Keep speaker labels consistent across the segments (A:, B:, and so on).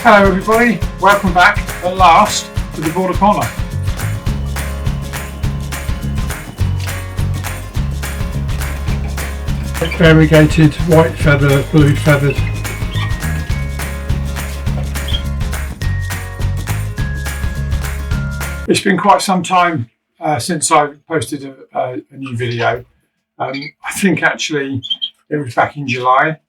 A: Hello everybody, welcome back at last to the Border Corner. Variegated, white feather, blue feathered. It's been quite some time since I posted a new video. I think actually it was back in July,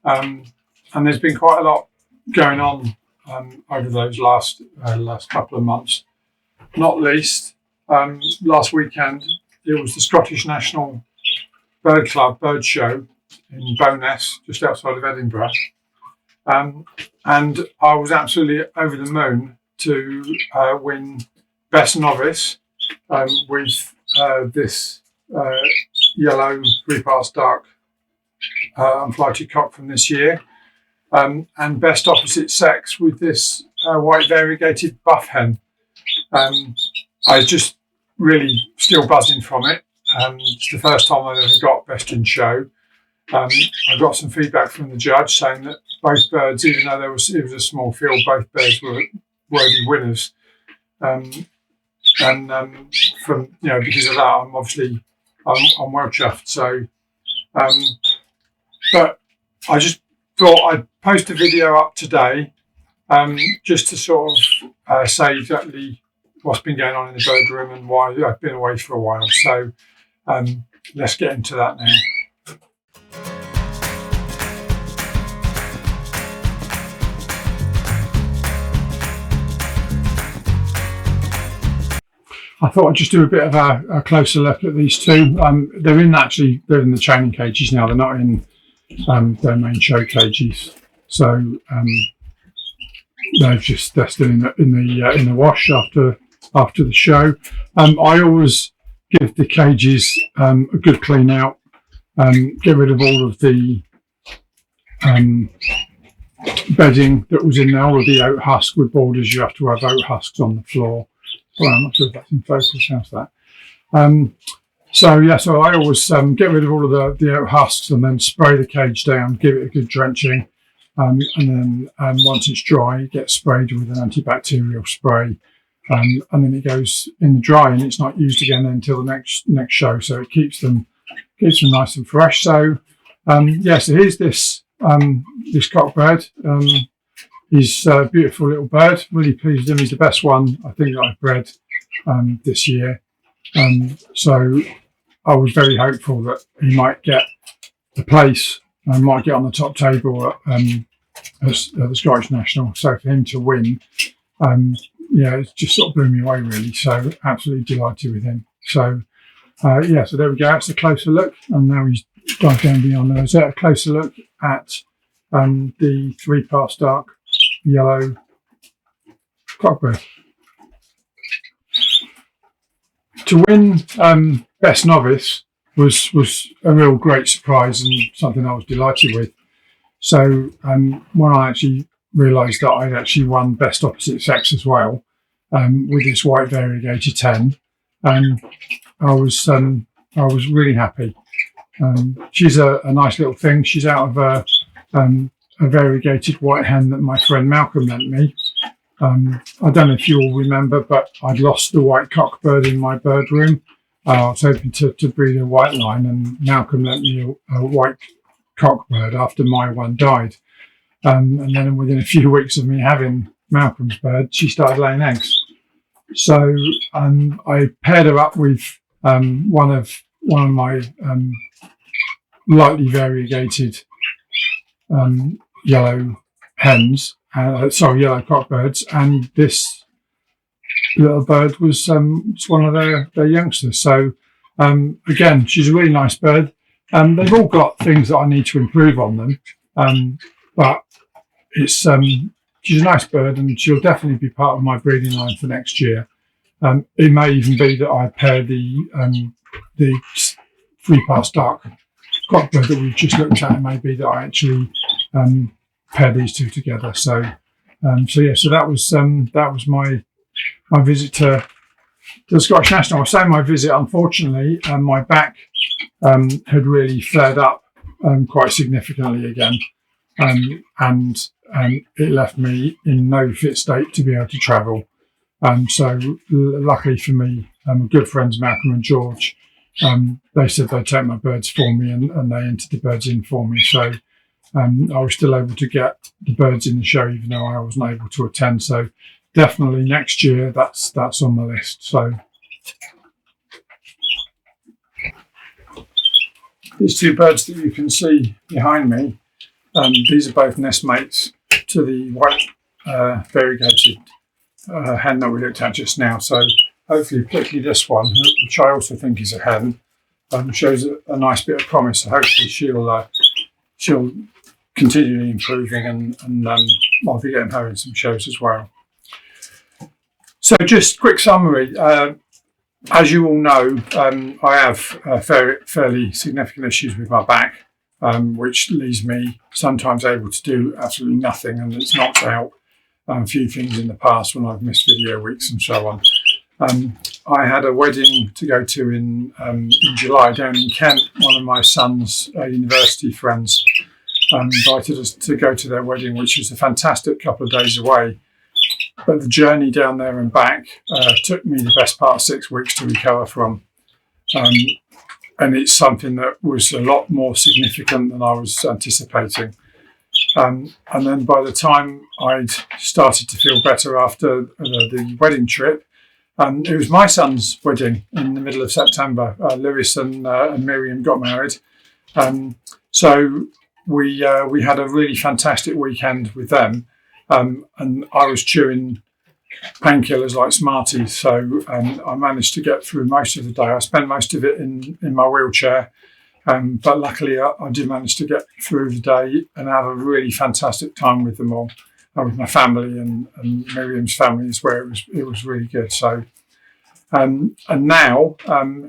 A: and there's been quite a lot going on over those last couple of months. Not least, last weekend it was the Scottish National Bird Club Bird Show in Bowness, just outside of Edinburgh, and I was absolutely over the moon to win Best Novice with this yellow 3 parts dark unflighted cock from this year, and Best Opposite Sex with this white variegated buff hen. I just really still buzzing from it. It's the first time I've ever got Best in Show. I got some feedback from the judge saying that both birds, even though it was a small field, both birds were worthy winners. And from because of that, I'm well chuffed. So, but I just thought I'd post a video up today, just to sort of say exactly what's been going on in the bird room and why I've been away for a while. So, let's get into that now. I thought I'd just do a bit of a closer look at these two. They're in the training cages now. They're not in their main show cages. So they're still in the wash after the show. I always give the cages a good clean out. Get rid of all of the bedding that was in there, all of the oat husk with borders. You have to have oat husks on the floor. Well, I'm not sure if that's in focus. How's that? So I always get rid of all of the oat husks and then spray the cage down, give it a good drenching, and then once it's dry, it gets sprayed with an antibacterial spray, and then it goes in the dry and it's not used again until the next show. So it keeps them nice and fresh. So so here's this cockbird. He's a beautiful little bird. Really pleased with him. He's the best one I think that I've bred this year. So I was very hopeful that he might get the place and might get on the top table at the Scottish National. So for him to win, it just sort of blew me away really. So absolutely delighted with him. So so there we go. That's a closer look. And now he's dived down beyond there. Is that a closer look at the 3 parts dark yellow cockbird. To win Best Novice was a real great surprise and something I was delighted with. So when I actually realised that I'd actually won Best Opposite Sex as well with this white variegated hen, I was really happy. She's a nice little thing. She's out of a variegated white hen that my friend Malcolm lent me. I don't know if you all remember, but I'd lost the white cockbird in my bird room. I was hoping to breed a white line, and Malcolm lent me a white cockbird after my one died. And then within a few weeks of me having Malcolm's bird, she started laying eggs. So I paired her up with one of my lightly variegated yellow hens, yellow cockbirds, and this little bird was one of their youngsters. So again, she's a really nice bird. They've all got things that I need to improve on them, but it's she's a nice bird, and she'll definitely be part of my breeding line for next year. It may even be that I pair the 3 parts dark cockbird that we've just looked at. It may be that I actually pair these two together. So that was my visit to the Scottish National. I was saying my visit, unfortunately, my back had really flared up quite significantly again, and it left me in no fit state to be able to travel. So luckily for me, good friends Malcolm and George, they said they'd take my birds for me, and they entered the birds in for me. So I was still able to get the birds in the show, even though I wasn't able to attend. So definitely next year, that's on my list. So these two birds that you can see behind me, these are both nest mates to the white variegated hen that we looked at just now. So hopefully, particularly this one, which I also think is a hen, shows a nice bit of promise. So hopefully she'll continue improving, and I'll be getting her in some shows as well. So just quick summary. As you all know, I have fairly significant issues with my back, which leaves me sometimes able to do absolutely nothing, and it's knocked out a few things in the past when I've missed video weeks and so on. I had a wedding to go to in July down in Kent. One of my son's university friends invited us to go to their wedding, which was a fantastic couple of days away. But the journey down there and back took me the best part of 6 weeks to recover from. And it's something that was a lot more significant than I was anticipating. And then by the time I'd started to feel better after the wedding trip, it was my son's wedding in the middle of September. Lewis and Miriam got married. So we had a really fantastic weekend with them. And I was chewing painkillers like Smarties. So I managed to get through most of the day. I spent most of it in my wheelchair. But luckily, I did manage to get through the day and have a really fantastic time with them all, with my family and Miriam's family as well. It was really good. So, and now,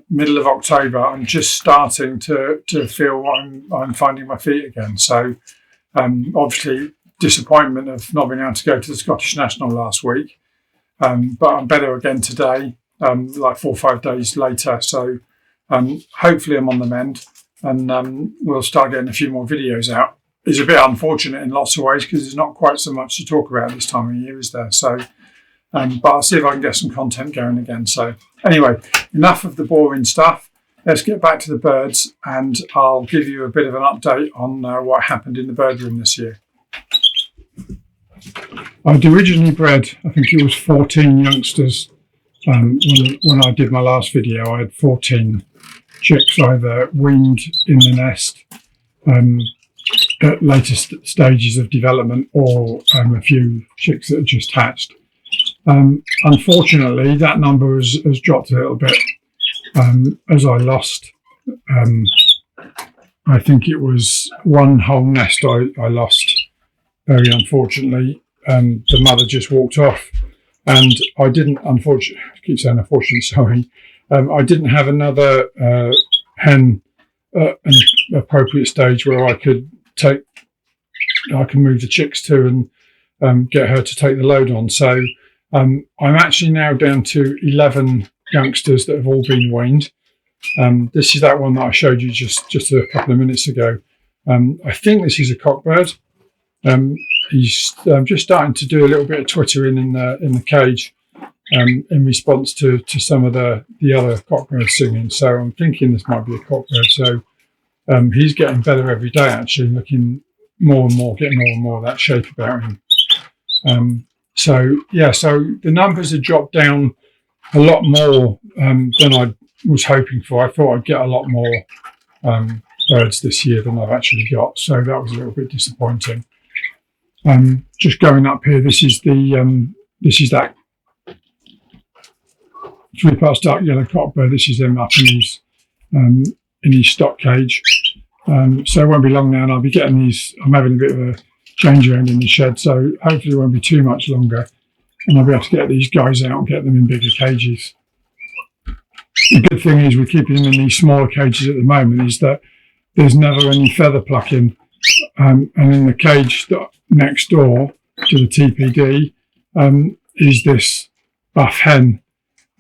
A: middle of October, I'm just starting to feel I'm finding my feet again. So, obviously, disappointment of not being able to go to the Scottish National last week, but I'm better again today, like 4 or 5 days later. So, hopefully, I'm on the mend. And we'll start getting a few more videos out. It's a bit unfortunate in lots of ways because there's not quite so much to talk about this time of year, is there? So, but I'll see if I can get some content going again. So anyway, enough of the boring stuff. Let's get back to the birds, and I'll give you a bit of an update on what happened in the bird room this year. I'd originally bred, I think it was 14 youngsters. When I did my last video, I had 14 chicks either weaned in the nest at later stages of development, or a few chicks that had just hatched. Unfortunately, that number has dropped a little bit as I lost. I think it was one whole nest I lost, very unfortunately. The mother just walked off, and I didn't, unfortunately, I keep saying unfortunately, sorry. I didn't have another hen at an appropriate stage where I could move the chicks to and get her to take the load on. So I'm actually now down to 11 youngsters that have all been weaned. This is that one that I showed you just a couple of minutes ago. I think this is a cockbird. He's just starting to do a little bit of twittering in the cage. In response to some of the other cockbirds singing. So I'm thinking this might be a cockbird. So he's getting better every day, actually, looking more and more, getting more and more of that shape about him. So the numbers have dropped down a lot more than I was hoping for. I thought I'd get a lot more birds this year than I've actually got. So that was a little bit disappointing. Just going up here, this is that 3 parts dark yellow cockbird. This is him up in his stock cage. So it won't be long now, and I'll be getting these. I'm having a bit of a change around in the shed, so hopefully it won't be too much longer, and I'll be able to get these guys out and get them in bigger cages. The good thing is with keeping them in these smaller cages at the moment is that there's never any feather plucking, and in the cage next door to the TPD is this buff hen.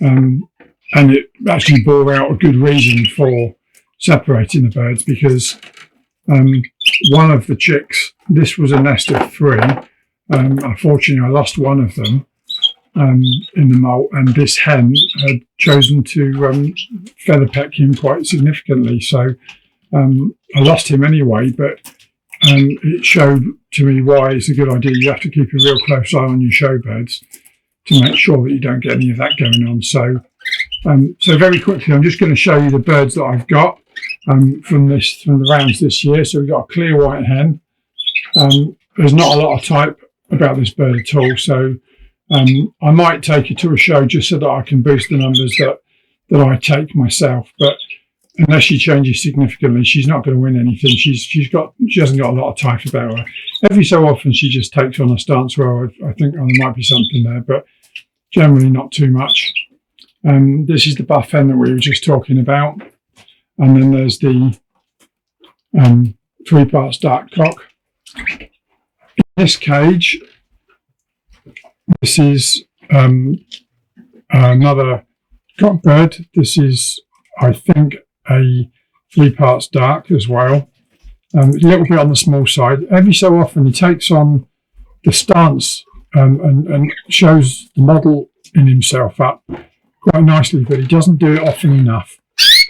A: And it actually bore out a good reason for separating the birds, because one of the chicks, this was a nest of 3, Unfortunately, I lost one of them in the molt, and this hen had chosen to feather peck him quite significantly. So I lost him anyway, but it showed to me why it's a good idea. You have to keep a real close eye on your show birds to make sure that you don't get any of that going on. So very quickly, I'm just going to show you the birds that I've got from the rounds this year. So we've got a clear white hen. There's not a lot of type about this bird at all, so I might take her to a show just so that I can boost the numbers that I take myself. But unless she changes significantly, she's not going to win anything. She hasn't got a lot of type about her. Every so often, she just takes on a stance where I think there might be something there, but generally not too much. This is the buff hen that we were just talking about, and then there's the 3 parts dark cock. In this cage, this is another cock bird. This is, I think, a 3 parts dark as well. A little bit on the small side. Every so often he takes on the stance and shows the model in himself up quite nicely, but he doesn't do it often enough,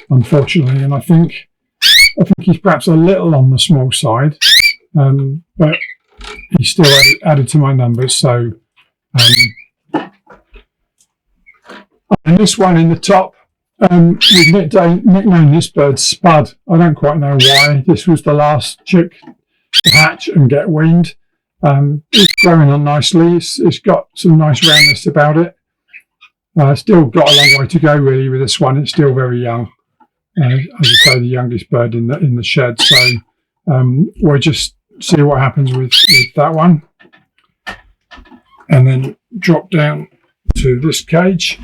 A: unfortunately. And I think he's perhaps a little on the small side, but he's still added to my numbers. So, and this one in the top, we've nicknamed this bird Spud. I don't quite know why. This was the last chick to hatch and get weaned. It's growing on nicely. It's got some nice roundness about it. Still got a long way to go really with this one. It's still very young. As I say, the youngest bird in the shed. So we'll just see what happens with that one, and then drop down to this cage.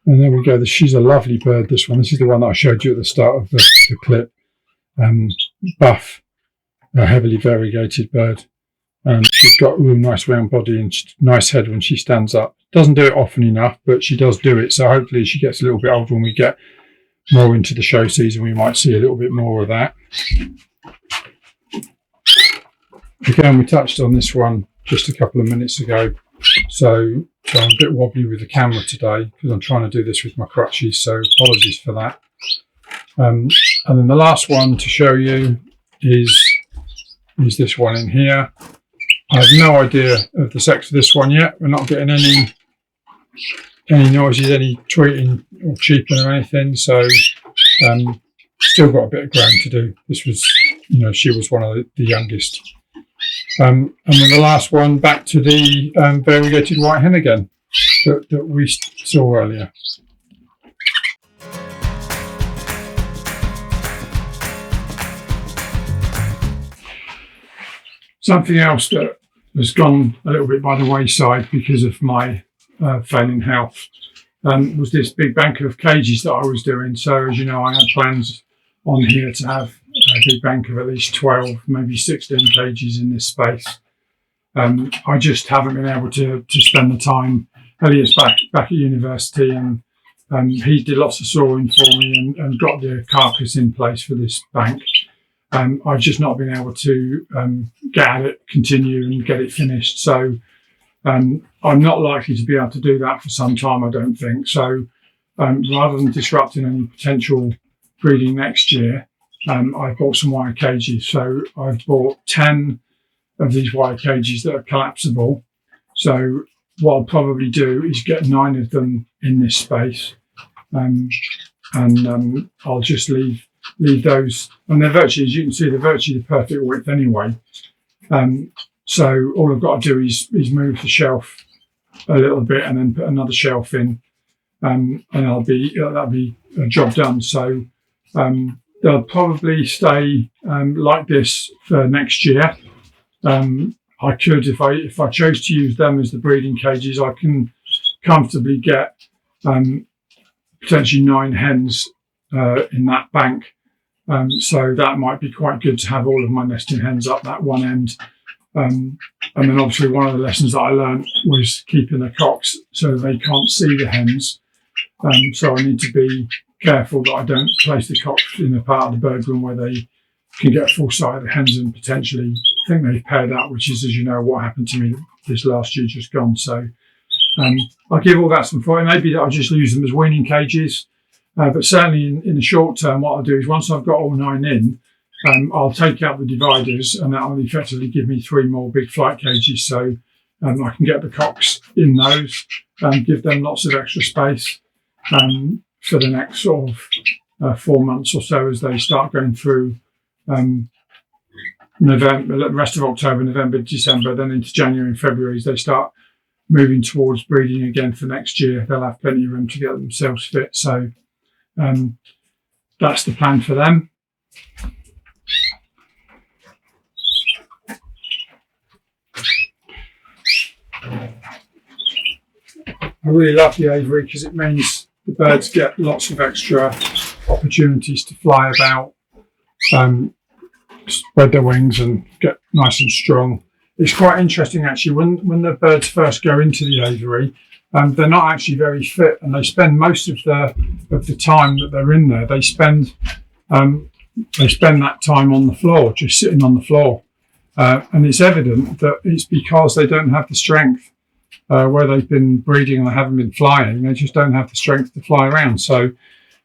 A: And there we go. She's a lovely bird, this one. This is the one that I showed you at the start of the clip. Buff, a heavily variegated bird. She's got a real nice round body and nice head when she stands up. Doesn't do it often enough, but she does do it. So hopefully she gets a little bit older when we get more into the show season. We might see a little bit more of that. Again, we touched on this one just a couple of minutes ago. So I'm a bit wobbly with the camera today because I'm trying to do this with my crutches. So apologies for that. And then the last one to show you is this one in here. I have no idea of the sex of this one yet. We're not getting any noises, any tweeting or cheeping or anything. So still got a bit of growing to do. This was, she was one of the youngest. And then the last one, back to the variegated white hen again that we saw earlier. Something else that has gone a little bit by the wayside because of my failing health was this big bank of cages that I was doing. So as you know, I had plans on here to have a big bank of at least 12, maybe 16 cages in this space. I just haven't been able to spend the time. Elliot's back at university, and he did lots of sawing for me and got the carcass in place for this bank. I've just not been able to get at it, continue and get it finished. So I'm not likely to be able to do that for some time, I don't think. So rather than disrupting any potential breeding next year, I bought some wire cages. So I've bought 10 of these wire cages that are collapsible. So what I'll probably do is get 9 of them in this space, and I'll just leave those, and they're virtually, as you can see, they're virtually the perfect width anyway. So all I've got to do is move the shelf a little bit and then put another shelf in, and that'll be a job done. So they'll probably stay like this for next year. I could, if I chose to use them as the breeding cages, I can comfortably get potentially 9 hens in that bank. So that might be quite good to have all of my nesting hens up that one end. And then obviously one of the lessons that I learned was keeping the cocks so they can't see the hens. So I need to be careful that I don't place the cocks in a part of the bird room where they can get a full sight of the hens and potentially think they've paired up, which is, as you know, what happened to me this last year just gone. So I'll give all that some thought. It may be that I'll just use them as weaning cages, but certainly in the short term, what I'll do is once I've got all 9 in, I'll take out the dividers, and that will effectively give me 3 more big flight cages. So I can get the cocks in those and give them lots of extra space for the next sort of 4 months or so as they start going through November, the rest of October, November, December, then into January and February as they start moving towards breeding again for next year. They'll have plenty of room to get themselves fit. So that's the plan for them. I really love the Avery because it means the birds get lots of extra opportunities to fly about, spread their wings and get nice and strong. It's quite interesting actually when the birds first go into the aviary, they're not actually very fit, and they spend most of the time that they're in there. They spend that time on the floor, just sitting on the floor, and it's evident that it's because they don't have the strength. Where they've been breeding and they haven't been flying, they just don't have the strength to fly around. So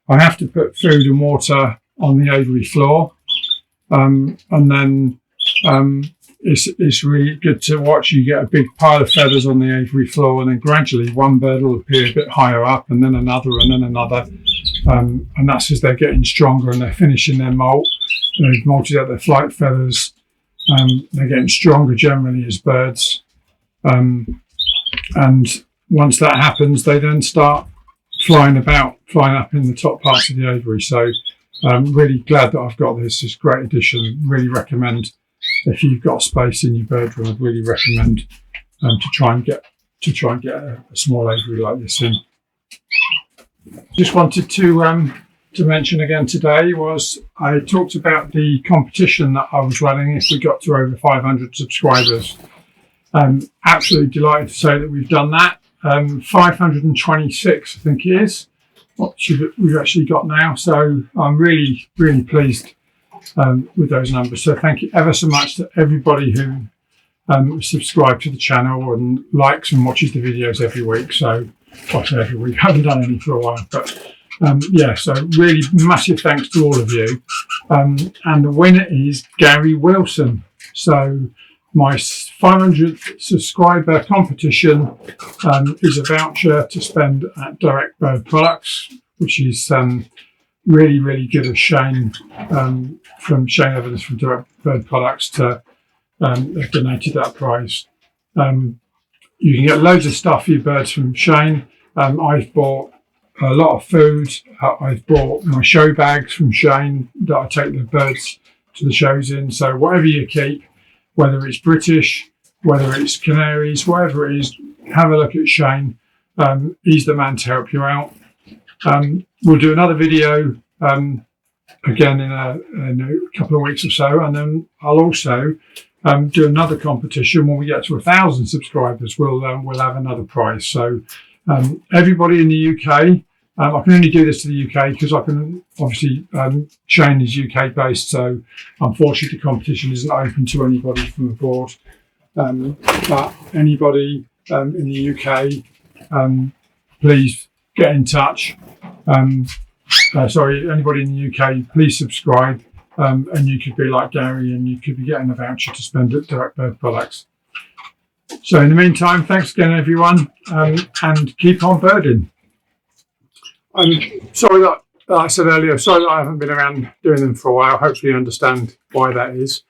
A: I have to put food and water on the aviary floor, and then it's really good to watch. You get a big pile of feathers on the aviary floor, and then gradually one bird will appear a bit higher up, and then another, and then another, and that's as they're getting stronger and they're finishing their molt. They've molted out their flight feathers. They're getting stronger generally as birds. And once that happens, they then start flying up in the top parts of the aviary. So I'm really glad that I've got this. It's a great addition. Really recommend, if you've got space in your bird room, I'd really recommend to try and get a small aviary like this in. Just wanted to mention again today was I talked about the competition that I was running if we got to over 500 subscribers. Absolutely delighted to say that we've done that. 526, I think it is, what we've actually got now. So I'm really, really pleased with those numbers. So thank you ever so much to everybody who subscribed to the channel and likes and watches the videos every week. So I say every week, I haven't done any for a while, but yeah, so really massive thanks to all of you. And the winner is Gary Wilson. So my 500th subscriber competition is a voucher to spend at Direct Bird Products, which is really, really good of Shane, from Shane Evans from Direct Bird Products to have donated that prize. You can get loads of stuff for your birds from Shane. I've bought a lot of food. I've bought my show bags from Shane that I take the birds to the shows in. So whatever you keep, whether it's British, whether it's Canaries, whatever it is, have a look at Shane. He's the man to help you out. We'll do another video again in a couple of weeks or so, and then I'll also do another competition when we get to 1,000 subscribers. We'll have another prize. So everybody in the UK, I can only do this to the UK because I can obviously Shane is UK based, so unfortunately the competition isn't open to anybody from abroad. But anybody in the UK, please get in touch. Anybody in the UK, please subscribe, and you could be like Gary and you could be getting a voucher to spend at Direct Bird Products. So in the meantime, thanks again everyone, and keep on birding. I'm sorry that I said earlier, sorry that I haven't been around doing them for a while. Hopefully you understand why that is.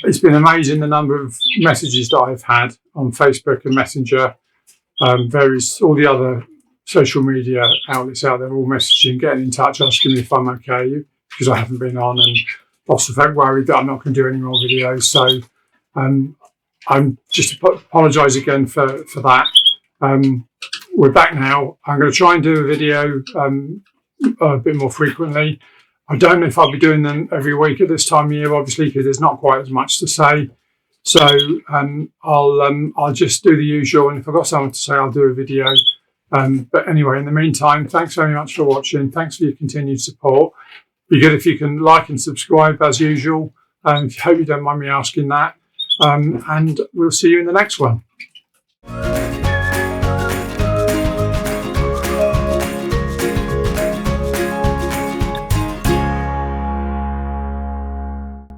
A: It's been amazing the number of messages that I've had on Facebook and Messenger, all the other social media outlets out there, all messaging, getting in touch, asking me if I'm okay, because I haven't been on, and lots of folk worried that I'm not going to do any more videos. So I'm just apologise again for that. We're back now. I'm going to try and do a video a bit more frequently. I don't know if I'll be doing them every week at this time of year, obviously, because there's not quite as much to say. So I'll just do the usual, and if I've got something to say, I'll do a video. But anyway, in the meantime, thanks very much for watching. Thanks for your continued support. Be good if you can like and subscribe as usual. I hope you don't mind me asking that. And we'll see you in the next one.